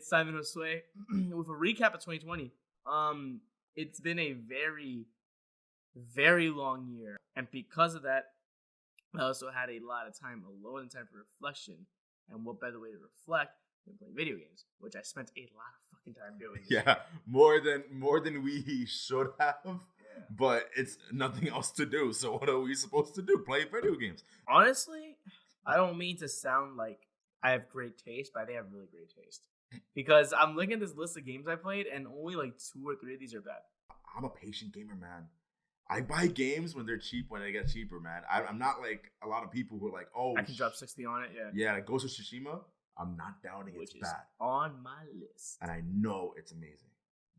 It's Simon Josue with a recap of 2020. It's been a very, very long year, and because of that, I also had a lot of time alone and time for reflection. And what better way to reflect than playing video games, which I spent a lot of fucking time doing. Yeah, more than we should have. Yeah. But it's nothing else to do. So what are we supposed to do? Play video games. Honestly, I don't mean to sound like I have great taste, but I think I have really great taste. Because I'm looking at this list of games I played, and only like 2 or 3 of these are bad. I'm a patient gamer, man. I buy games when they're cheap, when they get cheaper, man. I'm not like a lot of people who are like, oh, I can drop 60 on it, yeah. Yeah, like Ghost of Tsushima, I'm not doubting it's bad. On my list. And I know it's amazing.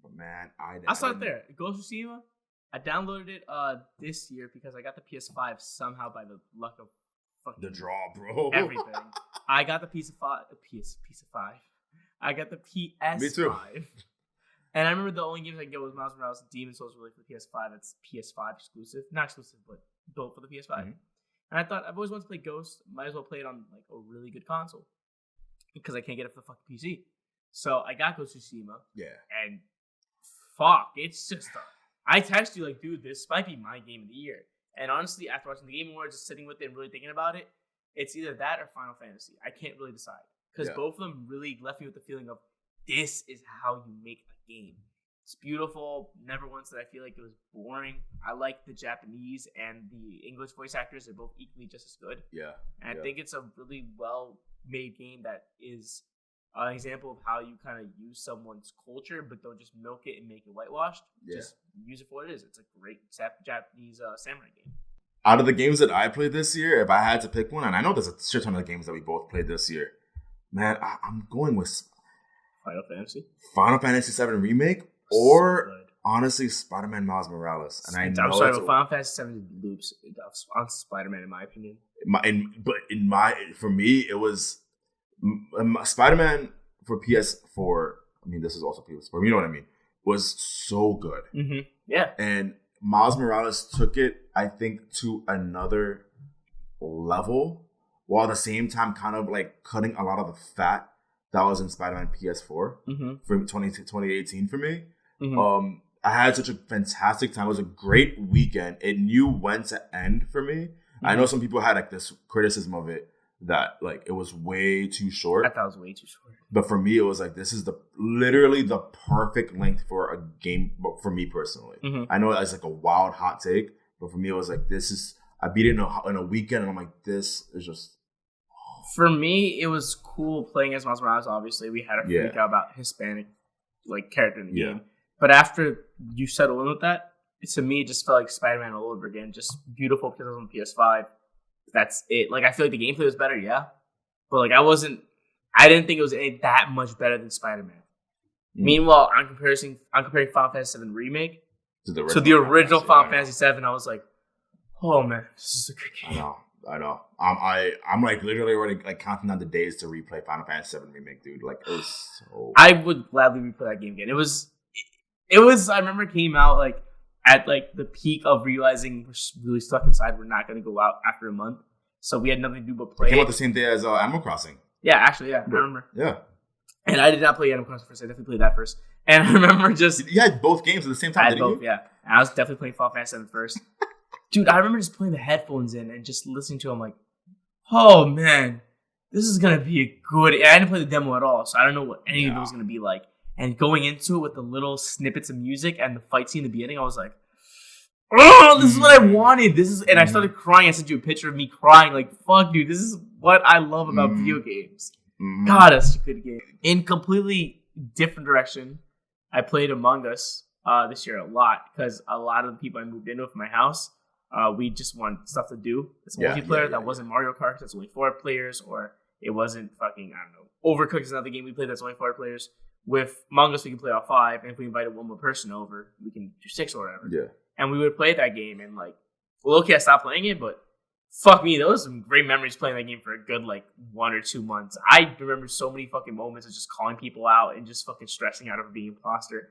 But man, I'll start there. Ghost of Tsushima, I downloaded it this year because I got the PS5 somehow by the luck of fucking the draw, bro. Everything. I got the PS5. I got the PS5. Me too. And I remember the only games I could get was Miles Morales and Demon's Souls really for the PS5. That's PS5 exclusive. Not exclusive, but built for the PS5. Mm-hmm. And I thought, I've always wanted to play Ghost. Might as well play it on like a really good console. Because I can't get it for the fucking PC. So I got Ghost of Tsushima. Yeah. And fuck, it's just I text you like, dude, this might be my game of the year. And honestly, after watching the Game Awards, just sitting with it and really thinking about it, it's either that or Final Fantasy. I can't really decide. Because both of them really left me with the feeling of, this is how you make a game. It's beautiful. Never once did I feel like it was boring. I like the Japanese and the English voice actors. They're both equally just as good. Yeah. And I think it's a really well-made game that is an example of how you kind of use someone's culture, but don't just milk it and make it whitewashed. Yeah. Just use it for what it is. It's a great Japanese samurai game. Out of the games that I played this year, if I had to pick one, and I know there's a shit ton of games that we both played this year, man, I'm going with Final Fantasy VII Remake, or honestly, Spider-Man Miles Morales. And I'm sorry, but Final Fantasy VII loops on Spider-Man, in my opinion. For me, it was Spider-Man for PS4. I mean, this is also PS4. You know what I mean? Was so good. Mm-hmm. Yeah. And Miles Morales took it, I think, to another level, while at the same time kind of like cutting a lot of the fat that was in Spider-Man PS4 for 2018 for me. Mm-hmm. I had such a fantastic time. It was a great weekend. It knew when to end for me. Mm-hmm. I know some people had like this criticism of it that like it was way too short. I thought it was way too short. But for me, it was like, this is literally the perfect length for a game for me personally. Mm-hmm. I know it's like a wild hot take, but for me, it was like, I beat it in a weekend, and I'm like, this is just. For me, it was cool playing as Miles Morales. Obviously, we had a freak out about Hispanic like character in the game. But after you settle in with that, to me, it just felt like Spider-Man all over again. Just beautiful because it was on PS5. That's it. Like, I feel like the gameplay was better, but like I didn't think it was that much better than Spider-Man. Meanwhile, I'm comparing Final Fantasy VII Remake to the original Final Fantasy VII. I was like, oh man, this is a good game. I know. I'm like literally already like counting down the days to replay Final Fantasy VII Remake, dude. Like, it was so. I would gladly replay that game again. It was. I remember it came out like at like the peak of realizing we're really stuck inside. We're not going to go out after a month, so we had nothing to do but play. It came out the same day as Animal Crossing. Yeah, actually, I remember. Yeah. And I did not play Animal Crossing first. I definitely played that first. And I remember just. You had both games at the same time, didn't you? Yeah. And I was definitely playing Final Fantasy VII first. Dude, I remember just putting the headphones in and just listening to them like, oh man, this is going to be a good. I didn't play the demo at all, so I don't know what any of it was going to be like. And going into it with the little snippets of music and the fight scene in the beginning, I was like, oh, this is what I wanted. And I started crying. I sent you a picture of me crying like, fuck, dude, this is what I love about video games. God, that's such a good game. In completely different direction, I played Among Us this year a lot because a lot of the people I moved in with my house, we just want stuff to do. It's multiplayer that wasn't Mario Kart. That's only 4 players, or it wasn't fucking, I don't know, Overcooked is another game we played that's only 4 players. With Among Us, we can play all 5, and if we invited one more person over, we can do 6 or whatever. Yeah. And we would play that game, and like, well, okay, I stopped playing it, but fuck me, there was some great memories playing that game for a good like 1 or 2 months. I remember so many fucking moments of just calling people out and just fucking stressing out over being imposter.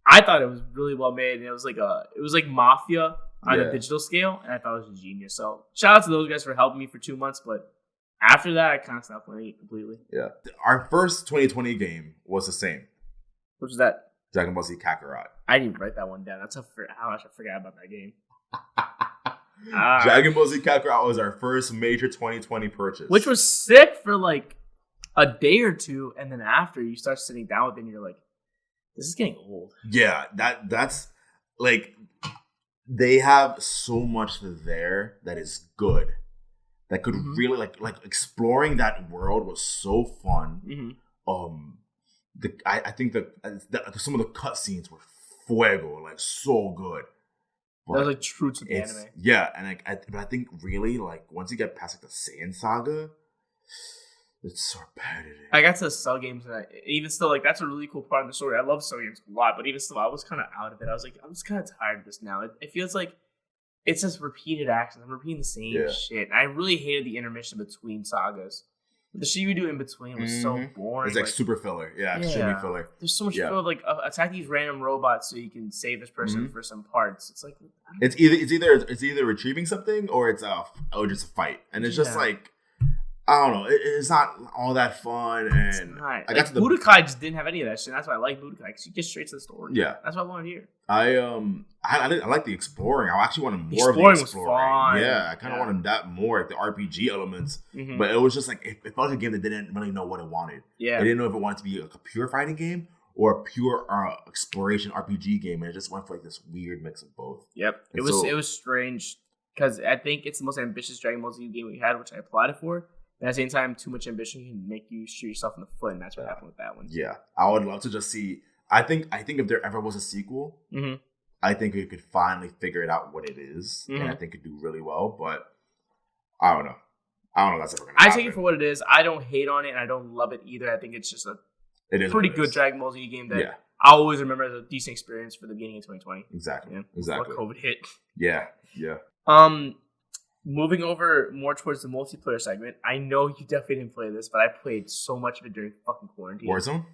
I thought it was really well made, and it was like Mafia on a digital scale, and I thought it was genius. So shout out to those guys for helping me for 2 months, but After that, I kind of stopped playing it completely. Yeah. Our first 2020 game was the same. Which is that? Dragon Ball Z Kakarot. I didn't even write that one down. That's how much I forgot about that game. Dragon Ball Z Kakarot was our first major 2020 purchase. Which was sick for like a day or two, and then after you start sitting down with it and you're like, this is getting old. Yeah, that's like they have so much there that is good. That could really like exploring that world was so fun. I think that some of the cutscenes were fuego, like so good. But that was like true to the anime. Yeah, and but I think really like once you get past like the Saiyan saga, it's so repetitive. I got to the Cell games, and even still, like that's a really cool part of the story. I love Cell games a lot, but even still, I was kind of out of it. I was like, I'm just kind of tired of this now. It feels like it's just repeated actions. I'm repeating the same shit. I really hated the intermission between sagas. The shit you do in between was so boring. It's like super filler. Yeah, extremely filler. There's so much filler. Like attack these random robots so you can save this person for some parts. It's like it's either retrieving something or it's just a fight, and it's just like I don't know. It's not all that fun. And I got to the Budokai just didn't have any of that shit. That's why I like Budokai because you get straight to the story. Yeah, that's what I wanted to hear. I like the exploring. I actually wanted more of the exploring. Was fun. Yeah, I kind of wanted that more, like the RPG elements. But it was just like it felt like a game that didn't really know what it wanted. Yeah, they didn't know if it wanted to be like a pure fighting game or a pure exploration RPG game, and it just went for like this weird mix of both. Yep, it was strange because I think it's the most ambitious Dragon Ball Z game we had, which I applied it for. At the same time, too much ambition can make you shoot yourself in the foot, and that's what happened with that one. Yeah, I would love to just see. I think if there ever was a sequel, I think we could finally figure it out what it is, and I think it could do really well. But I don't know. If that's ever gonna happen. I take it for what it is. I don't hate on it, and I don't love it either. I think it's just a pretty good Dragon Ball Z game that I'll always remember as a decent experience for the beginning of 2020. Exactly. Before COVID hit. Yeah. Moving over more towards the multiplayer segment, I know you definitely didn't play this, but I played so much of it during fucking quarantine. Warzone?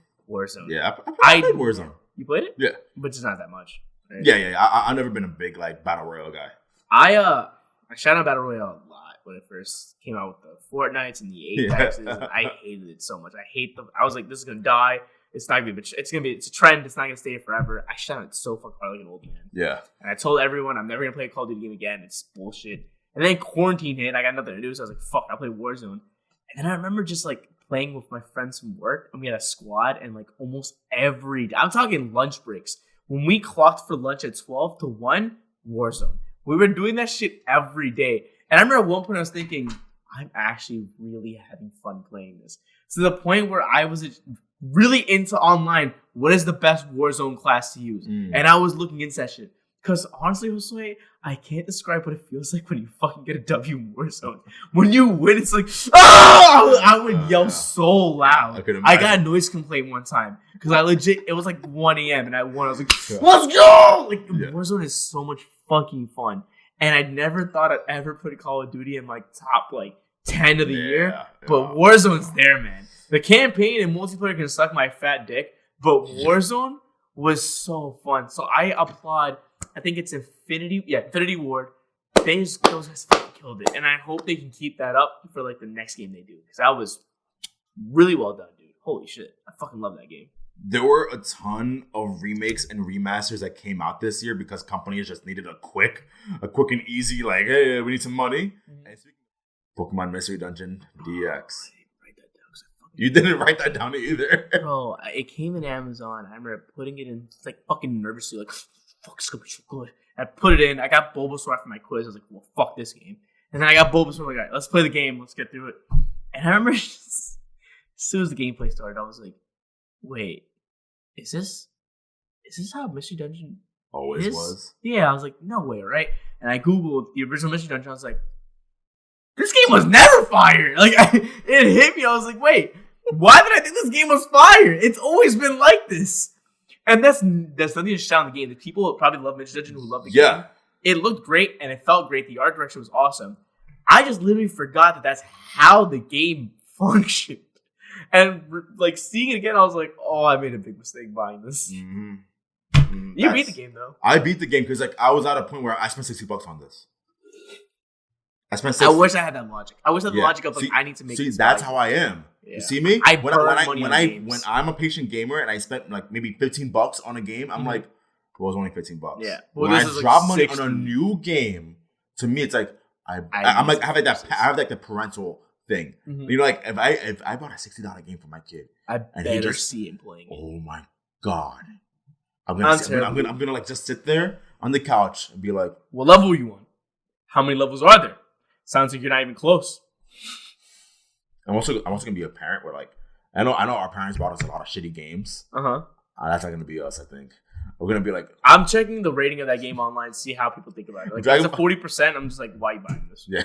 Yeah, I played Warzone. You played it? Yeah. But just not that much. Right? Yeah. I've never been a big like Battle Royale guy. I shot on Battle Royale a lot when it first came out with the Fortnites and the Apexes. And I hated it so much. I was like, this is gonna die. It's not gonna be. It's a trend. It's not gonna stay here forever. I shot it so fucking hard like an old man. Yeah. And I told everyone I'm never gonna play a Call of Duty game again. It's bullshit. And then quarantine hit, I got nothing to do, so I was like, fuck, I'll play Warzone. And then I remember just like playing with my friends from work, and we had a squad, and like almost every day, I'm talking lunch breaks. When we clocked for lunch at 12 to 1, Warzone. We were doing that shit every day. And I remember at one point I was thinking, I'm actually really having fun playing this. To the point where I was really into online, what is the best Warzone class to use? And I was looking into that shit. Because honestly, Josue, I can't describe what it feels like when you fucking get a W in Warzone. When you win, it's like, oh! I would yell so loud. I got a noise complaint one time. Because it was like 1 a.m. and I won. I was like, let's go! Like, Warzone is so much fucking fun. And I never thought I'd ever put Call of Duty in like top like 10 of the year. But Warzone's there, man. The campaign and multiplayer can suck my fat dick. But Warzone was so fun. So I applaud... I think it's Infinity Ward. Those guys fucking killed it, and I hope they can keep that up for like the next game they do because that was really well done, dude. Holy shit, I fucking love that game. There were a ton of remakes and remasters that came out this year because companies just needed a quick and easy like, hey, we need some money. And Pokemon Mystery Dungeon DX. You didn't write that down either, bro. It came in Amazon. I remember putting it in like fucking nervously, like. Fuck, it's gonna be so good. I put it in. I got Bulbasaur after my quiz. I was like, well, fuck this game. And then I got Bulbasaur. I'm like, all right, let's play the game. Let's get through it. And I remember as soon as the gameplay started, I was like, wait, is this how Mystery Dungeon always was? Yeah, I was like, no way, right? And I Googled the original Mystery Dungeon. I was like, this game was never fire. Like, it hit me. I was like, wait, why did I think this game was fire? It's always been like this. And that's nothing to shout on the game. The people probably love Mystery Dungeon who love the game. It looked great and it felt great. The art direction was awesome. I just literally forgot that that's how the game functioned. And like seeing it again, I was like, oh, I made a big mistake buying this. You beat the game though. I beat the game because like I was at a point where I spent $60 on this. I wish I had that logic. I wish I had the logic of like, I need to make. See, that's how I am. Yeah. You see me? When I'm a patient gamer and I spent like maybe $15 on a game, I'm like, well, it's only $15. Yeah. Well, when I drop money on a new game, to me, it's like I have like the parental thing. You know, like if I bought a $60 game for my kid, I better see him playing it. Oh my god! I'm gonna like just sit there on the couch and be like, what level are you on? How many levels are there? Sounds like you're not even close. I'm also gonna be a parent where like I know our parents bought us a lot of shitty games. That's not gonna be us. I think we're gonna be like, I'm checking the rating of that game online to see how people think about it. Like it's a 40%. I'm just like, why are you buying this? Yeah.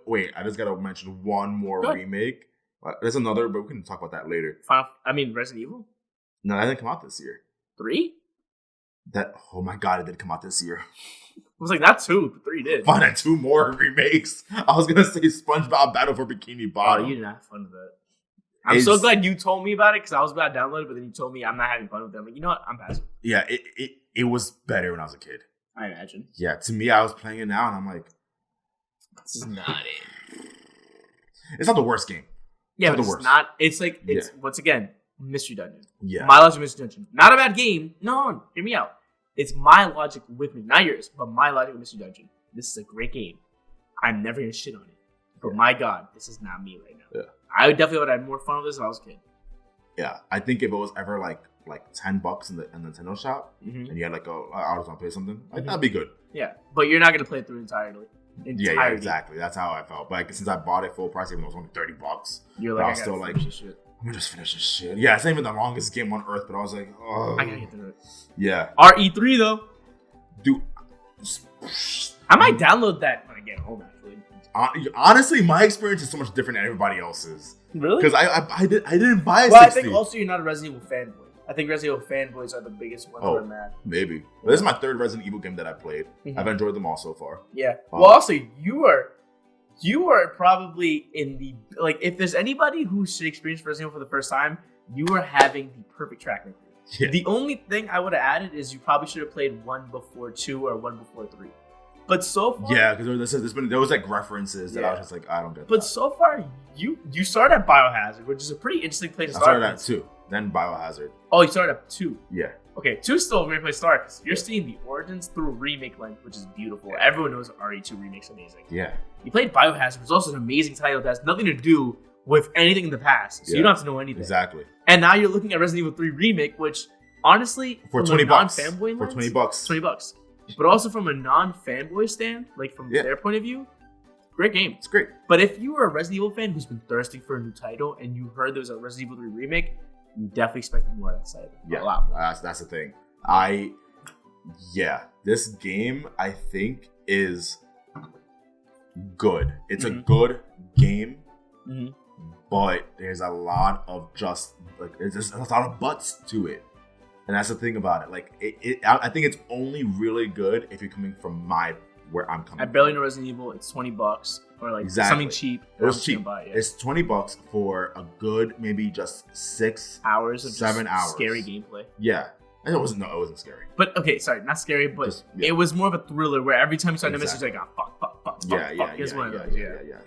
Wait, I just gotta mention one more remake. There's another, but we can talk about that later. Resident Evil. No, that didn't come out this year. 3? Oh my god, it did come out this year. It was like not 2, but 3 did. Fun and 2 more remakes. I was gonna say SpongeBob Battle for Bikini Bottom. Oh, you didn't have fun with that. I'm so glad you told me about it because I was about to download it, but then you told me I'm not having fun with it. I'm like, you know what? I'm passing. Yeah, it was better when I was a kid. I imagine. Yeah, to me, I was playing it now and I'm like, this is not it. It's not the worst game. Yeah, but it's not. It's like, once again, Mystery Dungeon. Yeah. My Logic Mystery Dungeon. Not a bad game. No, hear me out. It's my logic with me. Not yours, but my logic with Mystery Dungeon. This is a great game. I'm never going to shit on it. But my god, this is not me right now. Yeah. I would definitely would have had more fun with this if I was a kid. Yeah. I think if it was ever like $10 in the Nintendo shop and you had like, I just want to play something, like, that'd be good. Yeah. But you're not going to play it through entirely. Yeah, exactly. That's how I felt. But like, since I bought it full price, even though it was only $30, you're like, I was still like, I'm gonna just finish this shit. Yeah, it's not even the longest game on earth, but I was like, oh, I gotta get through it. Yeah. RE3 though, dude, I might download that when I get home. Actually, honestly, my experience is so much different than everybody else's. Really? Because I didn't buy a 60. Well, I think also you're not a Resident Evil fanboy. I think Resident Evil fanboys are the biggest ones who are mad. Maybe. Well, this is my 3rd Resident Evil game that I played. I've enjoyed them all so far. Yeah. Well, also, you are probably in the, like, if there's anybody who should experience Resident Evil for the first time, you are having the perfect track record. Yeah. The only thing I would have added is you probably should have played 1 before 2 or 1 before 3. But so far, yeah, because there was like references that I was just like, I don't get. But so far, you started at Biohazard, which is a pretty interesting place to start. I started at 2, then Biohazard. Oh, you started at 2. Yeah. Okay, 2 is still a great place to start because you're seeing the origins through remake length, which is beautiful. Yeah. Everyone knows RE2 remake's amazing. Yeah. You played Biohazard, which is also an amazing title that has nothing to do with anything in the past, so you don't have to know anything. Exactly. And now you're looking at Resident Evil 3 remake, which honestly, for $20, non-fanboy for lens, $20, but also from a non-fanboy stand, like from their point of view, great game. It's great. But if you were a Resident Evil fan who's been thirsting for a new title and you heard there was a Resident Evil 3 remake, you definitely expected more of the title. Yeah, a lot more. That's the thing. This game I think is good. It's a good game, but there's a lot of there's a lot of buts to it, and that's the thing about it. Like I think it's only really good if you're coming from where I'm coming. I barely know Resident Evil. It's $20 or like something cheap. It was cheap. It's $20 for a good maybe just 6 hours of 7 hours scary gameplay. Yeah. It wasn't scary. But okay, sorry, not scary, but it was more of a thriller where every time you saw the message, like, fuck. It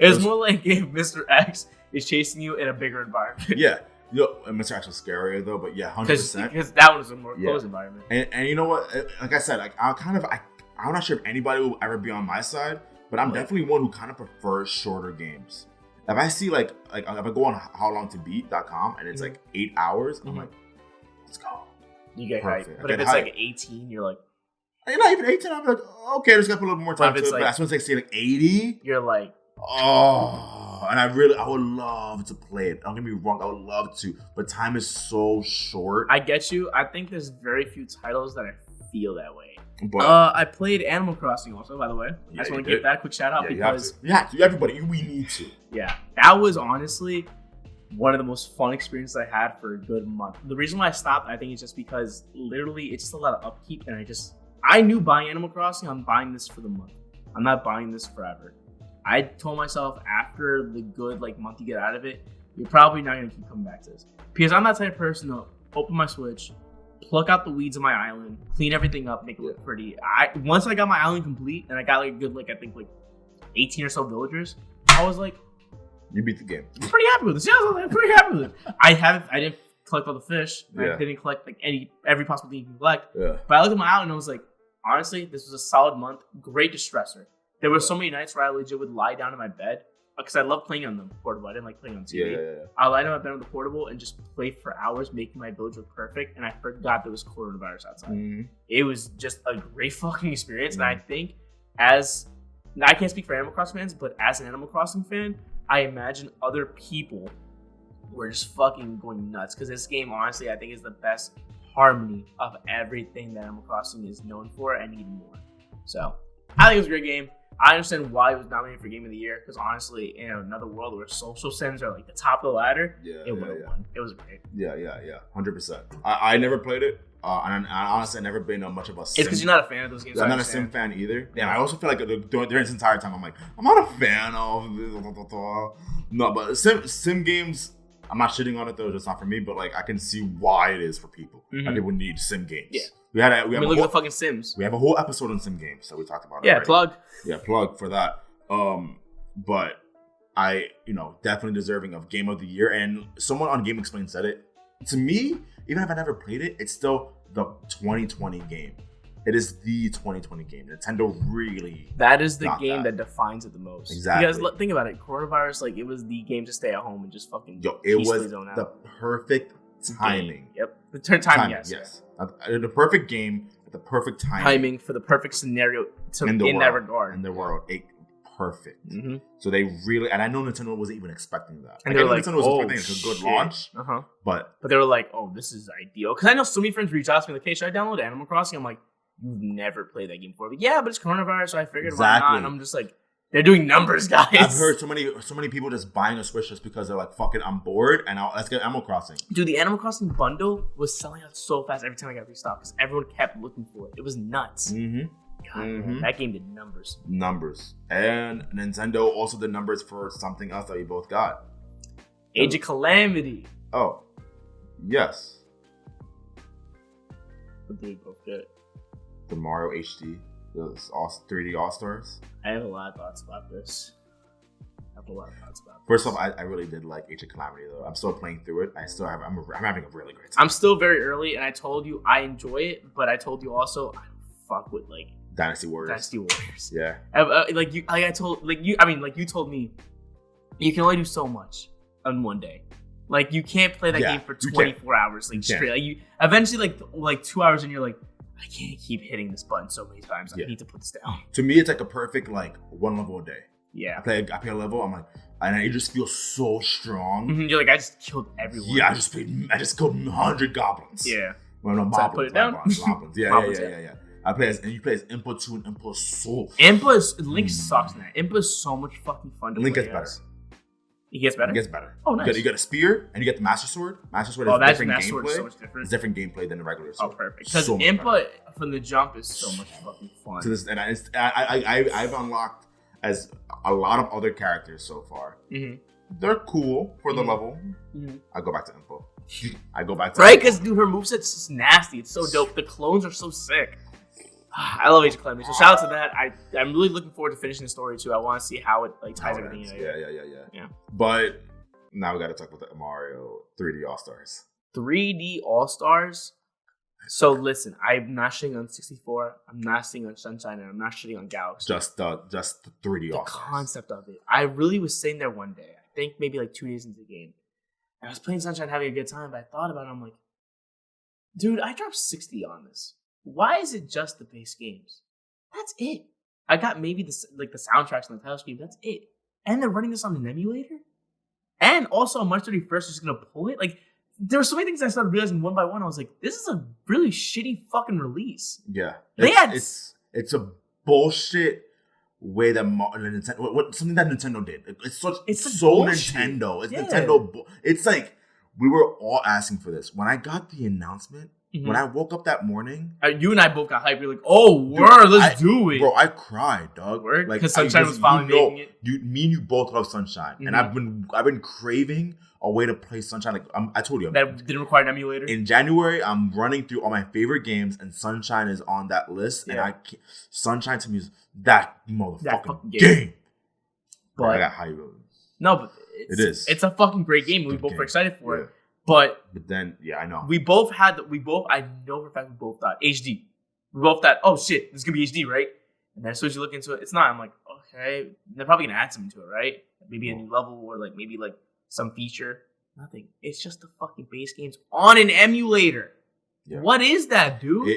was more like if Mr. X is chasing you in a bigger environment. Yeah. Mr. X was scarier though, but yeah, 100%. Because that one was a more closed environment. And you know what? Like I said, like I'm not sure if anybody will ever be on my side, but I'm definitely one who kind of prefers shorter games. If I see like if I go on howlongtobeat.com and it's like 8 hours, I'm like, let's go. You get hyped. But if it's like 18, you're like... Not even 18, I'm like, okay, I just got to put a little more time to it. But as soon as I say like 80... You're like... Oh, and I would love to play it. Don't get me wrong, I would love to. But time is so short. I get you. I think there's very few titles that I feel that way. But, I played Animal Crossing also, by the way. I just want to give that quick shout out because... You have to. Everybody, we need to. Yeah. That was honestly... one of the most fun experiences I had for a good month. The reason why I stopped, I think, is just because literally it's just a lot of upkeep, and I knew buying Animal Crossing, I'm buying this for the month. I'm not buying this forever. I told myself after the good month you get out of it, you're probably not gonna keep coming back to this. Because I'm that type of person to open my Switch, pluck out the weeds of my island, clean everything up, make it look pretty. Once I got my island complete and I got like a good, like I think like 18 or so villagers, I was like, you beat the game. I'm pretty happy with this. Yeah, I'm pretty happy with it. I didn't collect all the fish. I didn't collect like every possible thing you can collect. Yeah. But I looked at my island and I was like, honestly, this was a solid month. Great distressor. There were so many nights where I legit would lie down in my bed because I love playing on the portable. I didn't like playing on TV. Yeah. I lie down in my bed on the portable and just play for hours, making my village look perfect. And I forgot there was coronavirus outside. Mm-hmm. It was just a great fucking experience. Mm-hmm. And I think I can't speak for Animal Crossing fans, but as an Animal Crossing fan, I imagine other people were just fucking going nuts because this game, honestly, I think is the best harmony of everything that Animal Crossing is known for and even more. So, I think it was a great game. I understand why it was nominated for Game of the Year because honestly, in another world where social sims are like the top of the ladder, it would have won. It was great. Yeah, 100%. I never played it. And I honestly never been much of a sim. It's because you're not a fan of those games. I'm not a sim fan either. Yeah, I also feel like during this entire time, I'm like, I'm not a fan of no, but sim games, I'm not shitting on it though. It's not for me, but like I can see why it is for people. Mm-hmm. Like people need sim games. Yeah. We look at the fucking Sims. We have a whole episode on sim games, so we talked about it. Yeah, plug. Yeah, plug for that. But I, definitely deserving of Game of the Year. And someone on Game Explain said it. To me, even if I never played it, it's still the 2020 game. It is the 2020 game. Nintendo really. That is the game that defines it the most. Exactly. Because think about it, coronavirus, like it was the game to stay at home and just fucking. It was the perfect timing. Yep, the timing. Yes. The perfect game at the perfect timing for the perfect scenario in that regard. In the world, perfect. Mm-hmm. So they really, and I know Nintendo wasn't even expecting that. And they were like, Nintendo was expecting a good launch. But they were like, oh, this is ideal. Because I know so many friends reach out to me like, hey, should I download Animal Crossing? I'm like, you've never played that game before. But yeah, but it's coronavirus, so I figured why not? And I'm just like, they're doing numbers, guys. I've heard so many people just buying a Switch just because they're like, fuck it, I'm bored, and let's get Animal Crossing. Dude, the Animal Crossing bundle was selling out so fast every time I got restocked because everyone kept looking for it. It was nuts. Mm-hmm. God, man, that game did numbers. And Nintendo also did numbers for something else that we both got. Age of Calamity. Oh, yes. What did we both get? The Mario HD. The 3D AllStars. I have a lot of thoughts about this. First off, I really did like Age of Calamity though. I'm still playing through it. I'm having a really great time. I'm still very early, and I told you I enjoy it, but I told you also I don't fuck with like Dynasty Warriors. Yeah. You told me you can only do so much on one day. Like you can't play that game for 24 hours like straight. Like you eventually like 2 hours and you're like, I can't keep hitting this button so many times. I need to put this down. To me, it's like a perfect like one level a day. Yeah. I play a level. I'm like, and I just feel so strong. Mm-hmm. You're like, I just killed everyone. Yeah, I just killed 100 goblins. Yeah. Well, no, moblins. Put it down. Moblins. Yeah. I play as, and you play as Impa 2 and Impa so. Link sucks in that. Impa is so much fucking fun to play. Link gets better. He gets better? He gets better. Oh, nice. You get a spear, and you get the Master Sword. Master Sword is different gameplay. Sword is so much different. It's different gameplay than the regular sword. Oh, perfect. Because Impa from the jump is so much fucking fun. To this, and I've unlocked as a lot of other characters so far. Mm-hmm. They're cool for the level. Mm-hmm. I go back to Impa. Right, because dude, her moveset's just nasty. It's so dope. The clones are so sick. I love Age of Calamity. So shout out to that. I'm really looking forward to finishing the story too. I want to see how it like ties everything in. Yeah. But now we got to talk about the Mario 3D AllStars. 3D AllStars. So listen, I'm not shitting on 64. I'm not shitting on Sunshine, and I'm not shitting on Galaxy. Just the 3D AllStars. The concept of it. I really was sitting there one day. I think maybe like 2 days into the game. And I was playing Sunshine, having a good time. But I thought about it. I'm like, dude, I dropped 60 on this. Why is it just the base games? That's it. I got maybe the soundtracks and the title screen. That's it. And they're running this on an emulator. And also on March 31st, just gonna pull it. Like there were so many things I started realizing one by one. I was like, this is a really shitty fucking release. Yeah, it's a bullshit way that Nintendo, something that Nintendo did. It's so Nintendo. It's Nintendo. It's like we were all asking for this. When I got the announcement When I woke up that morning, you and I both got hyped. We're like, "Oh, word, let's do it, bro!" I cried, dog. Word, like because Sunshine was finally making it. Me and you both love Sunshine, and I've been craving a way to play Sunshine. Like I told you, that didn't require an emulator. In January, I'm running through all my favorite games, and Sunshine is on that list. And Sunshine to me is that motherfucking game. But I got hyped. No, but it is. It's a fucking great game. We both were excited for it. But then, I know. I know for a fact we both thought HD. We both thought, oh shit, this is going to be HD, right? And then as soon as you look into it, it's not. I'm like, okay, they're probably going to add something to it, right? Maybe a new level or like maybe like some feature. Nothing. It's just the fucking base games on an emulator. Yeah. What is that, dude?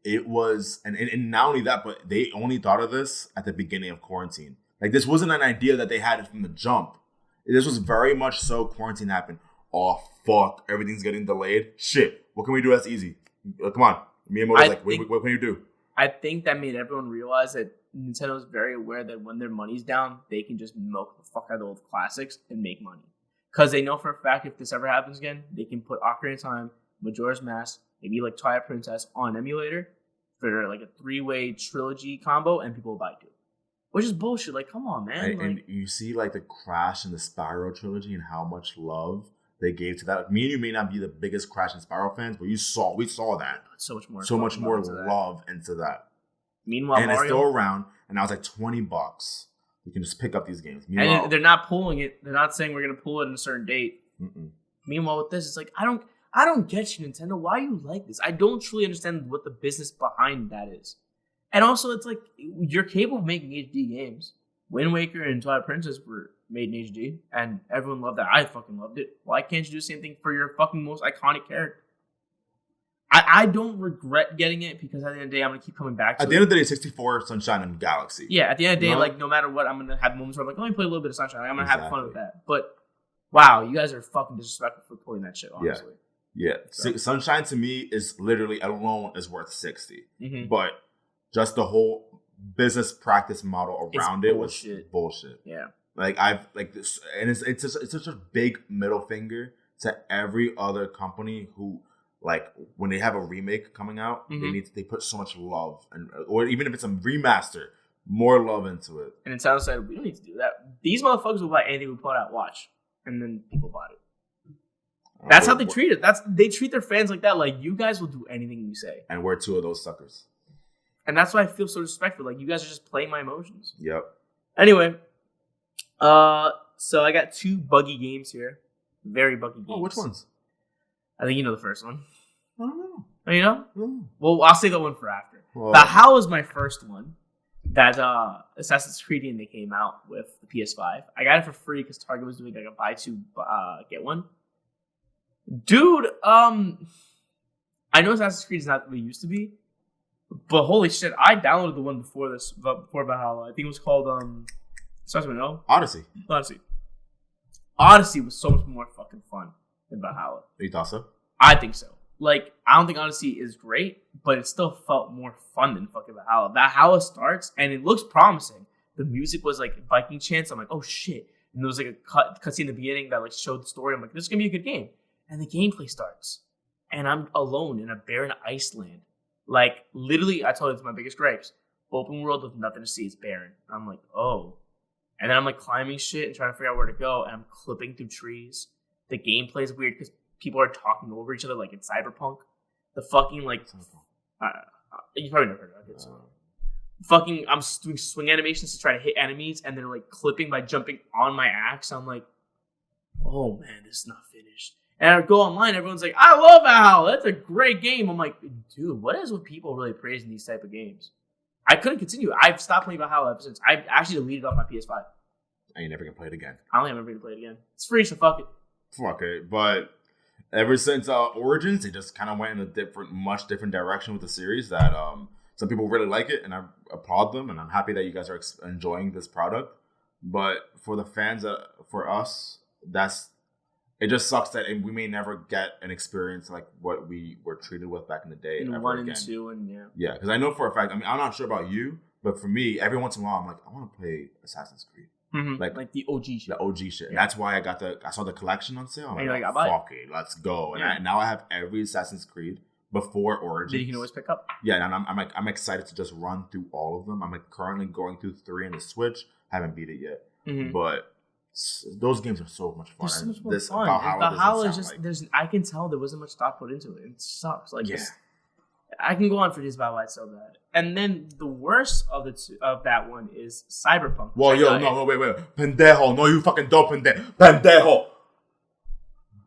It was, and not only that, but they only thought of this at the beginning of quarantine. Like, this wasn't an idea that they had it from the jump. This was very much so quarantine happened. Oh, fuck. Everything's getting delayed. Shit. What can we do that's easy? Come on. Miyamoto's like, what can you do? I think that made everyone realize that Nintendo is very aware that when their money's down, they can just milk the fuck out of the old classics and make money. Because they know for a fact if this ever happens again, they can put Ocarina of Time, Majora's Mask, maybe like Twilight Princess on emulator for like a 3-way trilogy combo, and people will buy it. Which is bullshit. Like, come on, man. And you see, like, the Crash and the Spyro trilogy and how much love they gave to that. Me and you may not be the biggest Crash and Spyro fans, but we saw that. So much more. So much more love into that. Meanwhile, and Mario, it's still around, and now it's like $20. You can just pick up these games. And they're not pulling it. They're not saying we're gonna pull it in a certain date. Meanwhile, with this, it's like I don't get you, Nintendo. Why you like this? I don't truly understand what the business behind that is. And also, it's like, you're capable of making HD games. Wind Waker and Twilight Princess were made in HD, and everyone loved that. I fucking loved it. Why can't you do the same thing for your fucking most iconic character? I don't regret getting it, because at the end of the day, I'm going to keep coming back to it. At the end of the day, 64, Sunshine, and Galaxy. Yeah, at the end of the day, like, no matter what, I'm going to have moments where I'm like, let me play a little bit of Sunshine. I'm going to have fun with that. But, wow, you guys are fucking disrespectful for pulling that shit, honestly. Yeah. So. Sunshine, to me, is literally, alone, is worth 60. But just the whole business practice model around it was bullshit. Yeah. Like, this, and it's such a big middle finger to every other company who, like, when they have a remake coming out, they put so much love, or even if it's a remaster, more love into it. And it sounds like we don't need to do that. These motherfuckers will buy anything we put out. Watch, and then people bought it. That's how they treat it. They treat their fans like that. Like, you guys will do anything you say, and we're two of those suckers. And that's why I feel so respectful. Like, you guys are just playing my emotions. Yep. Anyway, so I got 2 buggy games here. Very buggy games. Oh, which ones? I think you know the first one. I don't know. Oh, you know? Mm. Well, I'll save that one for after. Valhalla was my first one. That Assassin's Creed game they came out with the PS5. I got it for free because Target was doing like a buy 2 get one. Dude, I know Assassin's Creed is not what it used to be. But holy shit, I downloaded the one before Valhalla. I think it was called starts with an O. Odyssey. Odyssey was so much more fucking fun than Valhalla. You thought so? I think so. Like, I don't think Odyssey is great, but it still felt more fun than fucking Valhalla. Valhalla starts and it looks promising. The music was like Viking chants. I'm like, oh shit. And there was like a cutscene in the beginning that like showed the story. I'm like, this is gonna be a good game. And the gameplay starts. And I'm alone in a barren Iceland. Like, literally, I told you it's my biggest gripes. Open world with nothing to see, it's barren. I'm like, oh. And then I'm like climbing shit and trying to figure out where to go. And I'm clipping through trees. The gameplay is weird because people are talking over each other like in Cyberpunk. The fucking, like, you probably never heard of it. Fucking, I'm doing swing animations to try to hit enemies. And they're like clipping by jumping on my axe. I'm like, oh man, this is not finished. And I go online, everyone's like, I love Valhalla. That's a great game. I'm like, dude, what is with people really praising these type of games? I couldn't continue. I've stopped playing Valhalla ever since. I actually deleted it off my PS5. And you never can play it again. I don't think I'm ever going to play it again. It's free, so fuck it. Fuck it. But ever since Origins, they just kind of went in a much different direction with the series that some people really like it, and I applaud them, and I'm happy that you guys are enjoying this product. But for the fans, for us, it just sucks that we may never get an experience like what we were treated with back in the day. In 1 and 2, and yeah. Yeah, because I know for a fact, I mean, I'm not sure about you, but for me, every once in a while, I'm like, I want to play Assassin's Creed. Mm-hmm. Like the OG shit. The OG shit. Yeah. And that's why I saw the collection on sale. I'm like, fuck it, let's go. And now I have every Assassin's Creed before Origins. That you can always pick up. Yeah, and I'm excited to just run through all of them. I'm like currently going through 3 on the Switch. Haven't beat it yet, but those games are so much fun. They're so much more fun. Valhalla is just I can tell there wasn't much thought put into it. It sucks. I can go on for this about why it's so bad. And then the worst of that one is Cyberpunk. Well, wait. Pendejo. No, you fucking don't, pendejo.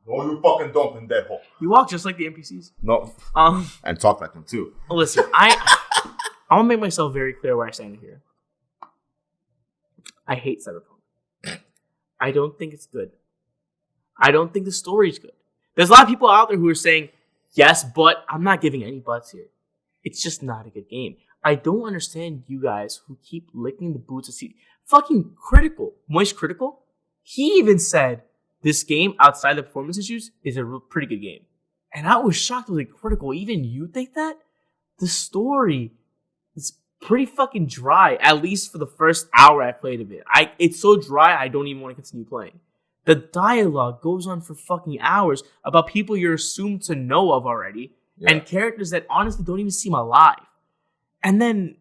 No, you fucking don't, pendejo. You walk just like the NPCs. No. And talk like them, too. Listen, I want to make myself very clear where I stand here. I hate Cyberpunk. I don't think it's good. I don't think the story's good. There's a lot of people out there who are saying, yes, but I'm not giving any buts here. It's just not a good game. I don't understand you guys who keep licking the boots of CD. Fucking Critical. Moist Critical. He even said this game, outside the performance issues, is a pretty good game. And I was shocked with Critical. Even you think that? The story is pretty fucking dry, at least for the first hour I played of it. It's so dry, I don't even want to continue playing. The dialogue goes on for fucking hours about people you're assumed to know of already, and characters that honestly don't even seem alive. And then,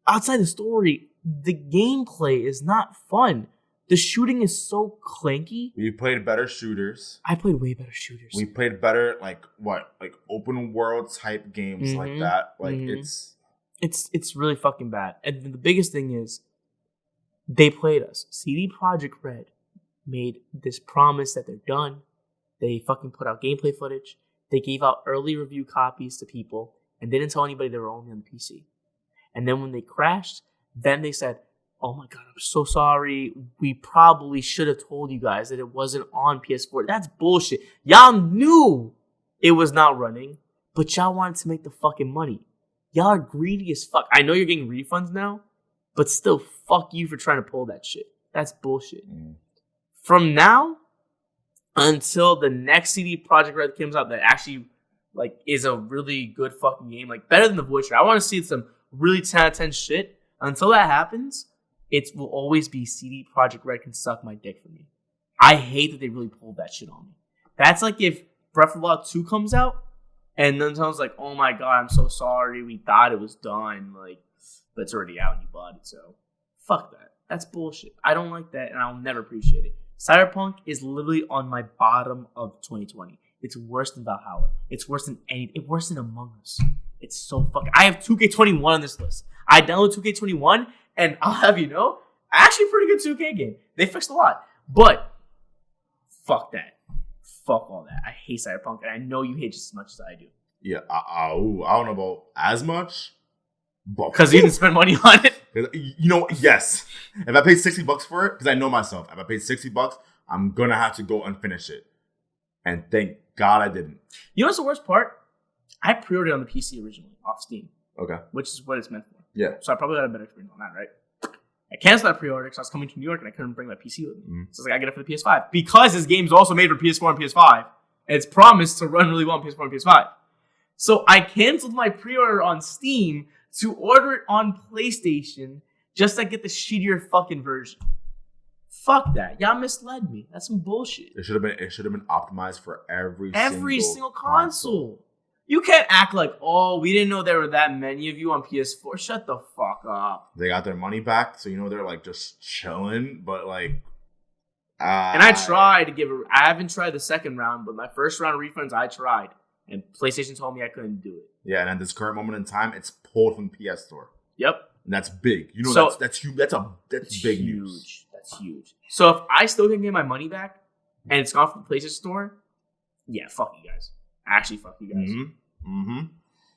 outside the story, the gameplay is not fun. The shooting is so clanky. We played better shooters. I played way better shooters. We played better, like open world type games like that. It's really fucking bad. And the biggest thing is, they played us. CD Projekt Red made this promise that they're done. They fucking put out gameplay footage. They gave out early review copies to people and didn't tell anybody they were only on the PC. And then when they crashed, then they said, oh my god, I'm so sorry. We probably should have told you guys that it wasn't on PS4. That's bullshit. Y'all knew it was not running, but y'all wanted to make the fucking money. Y'all are greedy as fuck. I know you're getting refunds now, but still, fuck you for trying to pull that shit. That's bullshit. From now until the next CD Projekt Red comes out that actually is a really good fucking game, better than The Witcher. I want to see some really 10 out of 10 shit. Until that happens, it will always be CD Projekt Red can suck my dick for me. I hate that they really pulled that shit on me. That's like if Breath of the Wild 2 comes out and then someone's like, oh my god, I'm so sorry, we thought it was done, but it's already out and you bought it, so fuck that. That's bullshit. I don't like that and I'll never appreciate it. Cyberpunk is literally on my bottom of 2020. It's worse than Valhalla. It's worse than It's worse than Among Us. It's so fucking... I have 2K21 on this list. I downloaded 2K21, and I'll have you know, actually a pretty good 2K game. They fixed a lot. But, fuck that. Fuck all that. I hate Cyberpunk, and I know you hate just as much as I do. Yeah, I don't know about as much. Because you didn't spend money on it? You know, yes. If I paid $60 for it, because I know myself, if I paid $60, I'm going to have to go and finish it. And thank God I didn't. You know what's the worst part? I pre-ordered on the PC originally, off Steam. Okay. Which is what it's meant for. Yeah. So I probably got a better experience on that, right? I canceled that pre-order because I was coming to New York and I couldn't bring my PC with me. So I was like, I get it for the PS5. Because this game's also made for PS4 and PS5. And it's promised to run really well on PS4 and PS5. So I canceled my pre-order on Steam to order it on PlayStation just to get the shittier fucking version. Fuck that. Y'all misled me. That's some bullshit. It should have been optimized for every single console. You can't act like, oh, we didn't know there were that many of you on PS4. Shut the fuck up. They got their money back, so they're just chilling, but and I tried to I haven't tried the second round, but my first round refunds I tried. And PlayStation told me I couldn't do it. Yeah, and at this current moment in time, it's pulled from the PS Store. Yep. And that's big. That's huge. That's big huge. News. That's huge. So if I still can get my money back and it's gone from the PlayStation Store, yeah, fuck you guys. Actually, fuck you guys.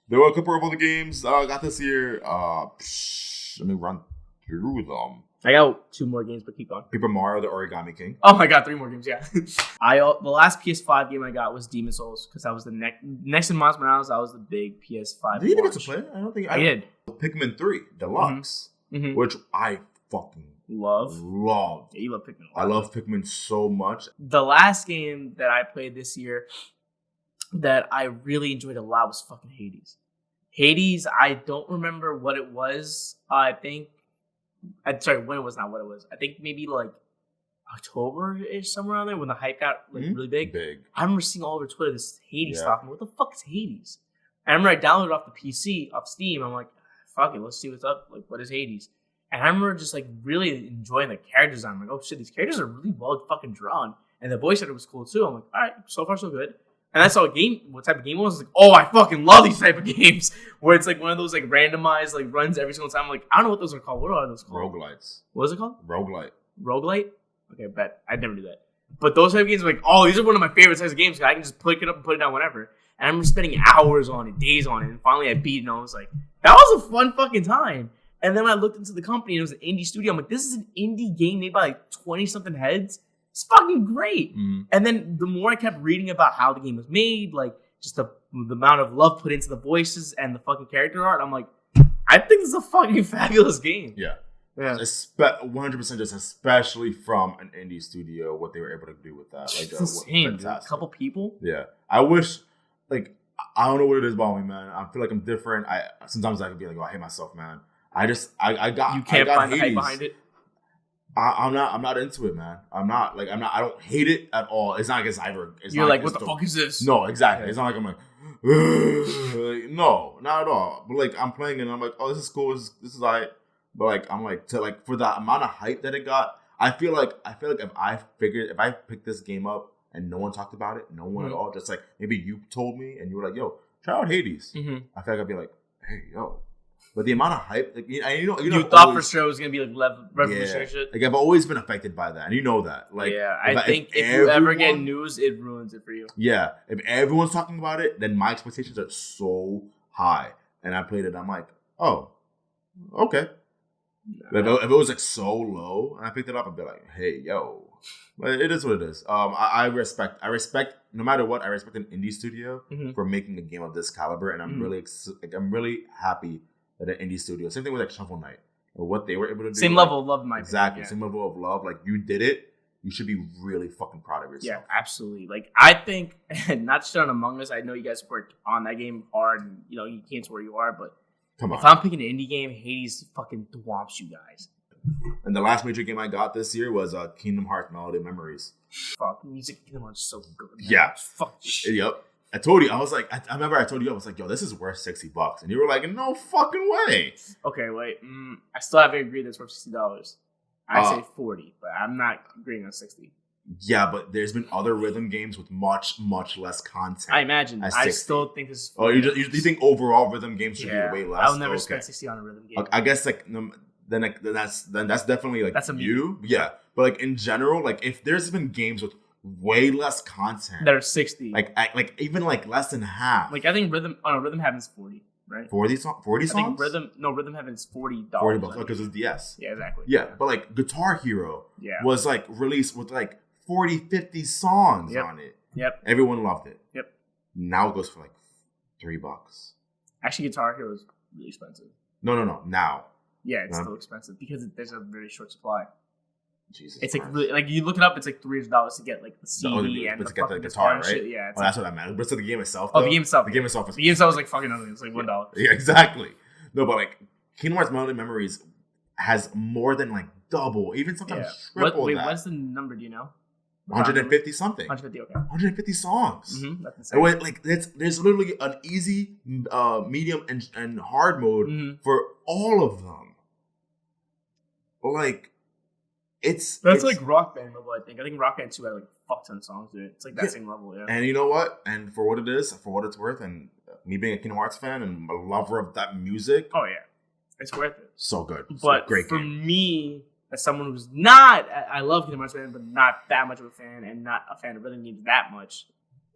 There were a couple of other games I got this year. Let me run through them. I got 2 more games, but keep going. Paper Mario, the Origami King. Oh my god, 3 more games, yeah. The last PS5 game I got was Demon's Souls, because that was the next in Miles Morales, that was the big PS5 Did you even get to play it? I don't think I did. Pikmin 3 Deluxe, which I fucking love. Yeah, you love Pikmin a lot. I love Pikmin so much. The last game that I played this year that I really enjoyed a lot was fucking Hades. Hades, I don't remember what it was. I'm sorry, when it was not what it was. I think maybe October-ish, somewhere around there, when the hype got really big. I remember seeing all over Twitter this Hades talking. What the fuck is Hades? And I remember I downloaded it off the PC, off Steam. I'm like, fuck it, let's see what's up. Like, what is Hades? And I remember just like really enjoying the character design. I'm like, oh shit, these characters are really well fucking drawn. And the voice actor was cool too. I'm like, all right, so far so good. And I saw what type of game it was. I was like, oh, I fucking love these type of games where it's like one of those like randomized like runs every single time. I'm like, I don't know what those are called. What are those called? Roguelites. What is it called? Roguelite. Okay, bet. I'd never do that. But those type of games are like, oh, these are one of my favorite types of games. I can just pick it up and put it down whenever. And I remember spending hours on it, days on it. And finally I beat it and I was like, that was a fun fucking time. And then when I looked into the company and it was an indie studio, I'm like, this is an indie game made by like 20-something heads. It's fucking great. Mm. And then the more I kept reading about how the game was made, like just the amount of love put into the voices and the fucking character art, I'm like, I think this is a fucking fabulous game. Yeah. 100% just especially from an indie studio, what they were able to do with that. Like, it's insane, a couple people. Yeah. I wish, like, I don't know what it is about me, man. I feel like I'm different. Sometimes I can be like, oh, I hate myself, man. I got you can't find the hype behind it. I'm not into it, man. I don't hate it at all. It's not like it's either. You're like, what the fuck is this? No, exactly. Yeah. It's not like I'm like, no, not at all. But like, I'm playing it and I'm like, oh, this is cool. This is alright. But like, I'm like, for the amount of hype that it got, I feel like if I picked this game up and no one talked about it, no one at all, just like maybe you told me and you were like, yo, try out Hades. Mm-hmm. I feel like I'd be like, hey, yo. But the amount of hype, like you thought for sure it was gonna be like revolutionary shit. Like I've always been affected by that, and you know that. Like, yeah, I think if you ever get news, it ruins it for you. Yeah, if everyone's talking about it, then my expectations are so high, and I played it. I'm like, oh, okay. Nah. If it was like so low, and I picked it up, I'd be like, hey, yo. But it is what it is. I respect no matter what. I respect an indie studio for making a game of this caliber, and I'm really happy. At an indie studio. Same thing with like Shovel Knight. Or what they were able to do. Same level of love, in my exactly. opinion. Yeah. Same level of love. Like, you did it. You should be really fucking proud of yourself. Yeah, absolutely. Like, I think, not just on Among Us, I know you guys worked on that game hard and, you know, you can't to where you are, but if I'm picking an indie game, Hades fucking thwomps you guys. And the last major game I got this year was Kingdom Hearts Melody Memories. Fuck, music Kingdom Hearts is so good. Man. Yeah. Fuck. Yep. I told you, I was like, I remember I told you, I was like, yo, this is worth $60. And you were like, no fucking way. Okay, wait. I still haven't agreed that's worth $60. I say 40, but I'm not agreeing on 60. Yeah, but there's been other rhythm games with much, much less content. I imagine. I still think this is 40. Oh, you think overall rhythm games should be way less? I'll never spend 60 on a rhythm game. I guess like then that's definitely like that's you. Yeah, but like in general, like if there's been games with way less content that are 60, like even like less than half. Like I think Rhythm Heaven's 40, right? 40 songs. I think Rhythm Heaven's $40. $40 because it's DS. Yeah, exactly. Yeah, but like Guitar Hero was like released with like 40-50 songs on it. Yep. Everyone loved it. Yep. Now it goes for like $3. Actually, Guitar Hero is really expensive. No. Now. Yeah, it's still expensive because there's a very short supply. Jesus, it's like really, like you look it up. It's like $300 to get like the CD and to get the guitar, right? Shit. Yeah, that's what I meant. But so the game itself, though, the game itself was like fucking nothing. It's like $1. Yeah, exactly. No, but like Kingdom Hearts Melody Memories has more than like double, even sometimes triple. What's the number? Do you know? 150 something. 150. Okay. 150 songs. Mm-hmm, that's insane. Like there's literally an easy, medium, and hard mode for all of them. Like. It's like Rock Band level, I think. I think Rock Band 2 had like a fuck ton of songs, dude. It's like that same level, yeah. And you know what? And for what it is, for what it's worth, and me being a Kingdom Hearts fan and a lover of that music. Oh, yeah. It's worth it. So good. But great for game. Me, as someone who's not, I love Kingdom Hearts fan, but not that much of a fan and not a fan of rhythm games that much,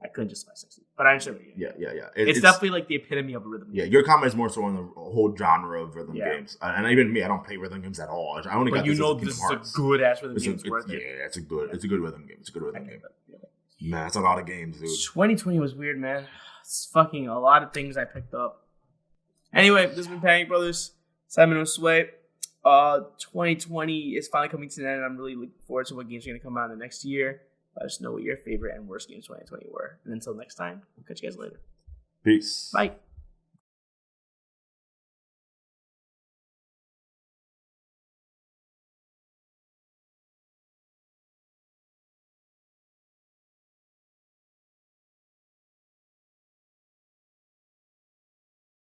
I couldn't justify 60. But I understand what you mean. Yeah. It's definitely like the epitome of a rhythm game. Yeah, your comment is more so on the whole genre of rhythm games. And even me, I don't play rhythm games at all. I only got this is a good ass rhythm game. Yeah, it's a good rhythm game. It's a good rhythm game. Man, it's a lot of games, dude. 2020 was weird, man. It's fucking a lot of things I picked up. Anyway, this has been Panic Brothers. Simon Josue. 2020 is finally coming to an end, and I'm really looking forward to what games are going to come out in the next year. Let us know what your favorite and worst games 2020 were. And until next time, we'll catch you guys later. Peace. Bye.